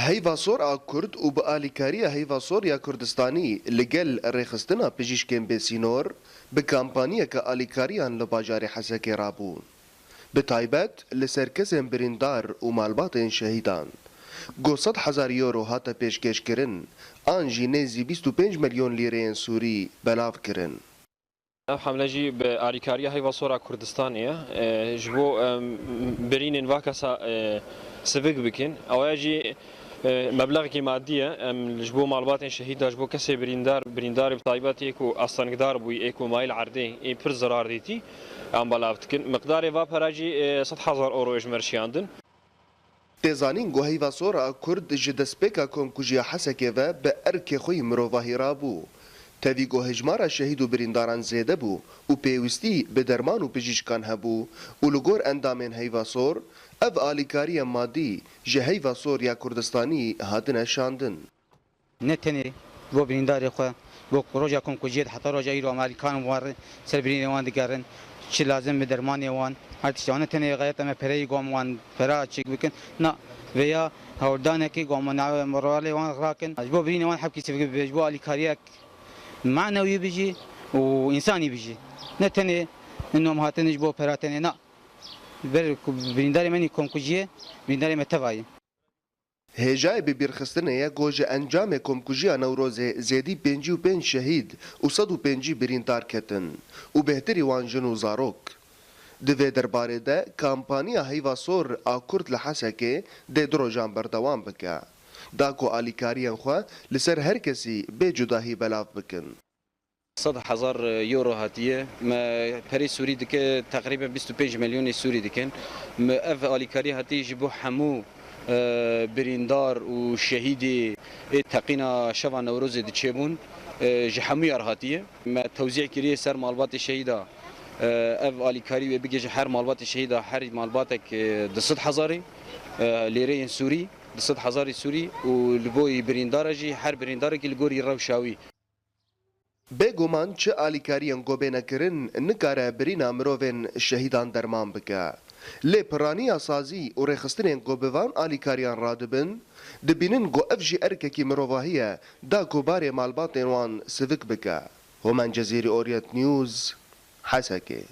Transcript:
هیوا سورا کرد و به آلیکاری هیوا سوریا کردستانی لگل رخصتنا پزیشکین بسینور به کامپانیا که آلیکاریان لباجار حسکی رابون. به تایبت لسرکزن بریندار و مالبات شهیدان. گو 100,000 یورو هاتا پیشکش کرن آنجی نزی 25 میلیون لیره سوری بلاو کرن. حمله جی به آلیکاری هیوا سورا کردستانیه جبو برین واکسا سفک بکن اوجی مبلغ کی مادیه جبو مالبات شهید جبو کسی بریندار بطایبات ایکو استانگدار بوی ایکو مایل عرضه ای پر ضرر دیتی ام بلاوت کن مقدار و پراجی 100,000 یورو اجمرشیاندن تزانین گو هیوا سورا کرد جدسپیکا کنکوجیا حسکه و به ارک خوی مروواهی رابو تاوی گو هجمارا شهید و برینداران زیده بو و پیوستی به درمان و پزیشکان هبو و لگور اندامین هیوا سور اف آلیکاری مادی جه هیوا سوریا کردستانی هاتن شاندن. نه تنی بو برینداری خو بو روجا کنکوجیت حتی روجا ایرو امریکان وار سر برین دیگرن چی لازم به درمان وان هرچی آن تنی غایت ما پری گام وان پرا چیک بکن نه ویا هودانه کی گام ناو مرالی وان راکن بو برین وان حب کی بو آلیکاری معنوي بيجي وإنساني بيجي نتني إنهم هاتني جبوا براتني نا برينداري مني كومكوجية برينداري متفاعي هجای به بیرخستنه گوژه انجام کمکوژی نوروز زیدی 55 شهید و 105 بریندار کتن و بهتری وانجن و زاروک. دوی درباره ده کامپانیا هیوا سور آکورد لحسکه ده دروجان بردوام بکه. داکو آلیکاریان خوا لسر هر کسی به جداهی بلاف بکن. 100,000 یورو هاتیه ما پری سوری دکه تقریبا 25 میلیون سوری دکن ما اف آلیکاری هاتی جبو حمو بریندار و شهیدی تقینا شوا نوروز دچبون جحمی هاتیه ما توزیع کریه سر مالبات شهیدا اف آلیکاری و بگه هر مالبات شهیدا هر مالباتک 200,000 لیره سوری 200,000 سوری و لبوی بریندار جی هر بریندار کی لگوری روشاوی بگومان چه آلیکاریان گوبه نکرن نکاره برینا مروین شهیدان درمان بکه. لی پرانی اسازی و رخصتنین گوبوان آلیکاریان رادبن دبینن گو افجی ارککی مروواهیه دا گوبار مالباتین وان سوک بکه. همان جزیره اوریت نیوز حسکه.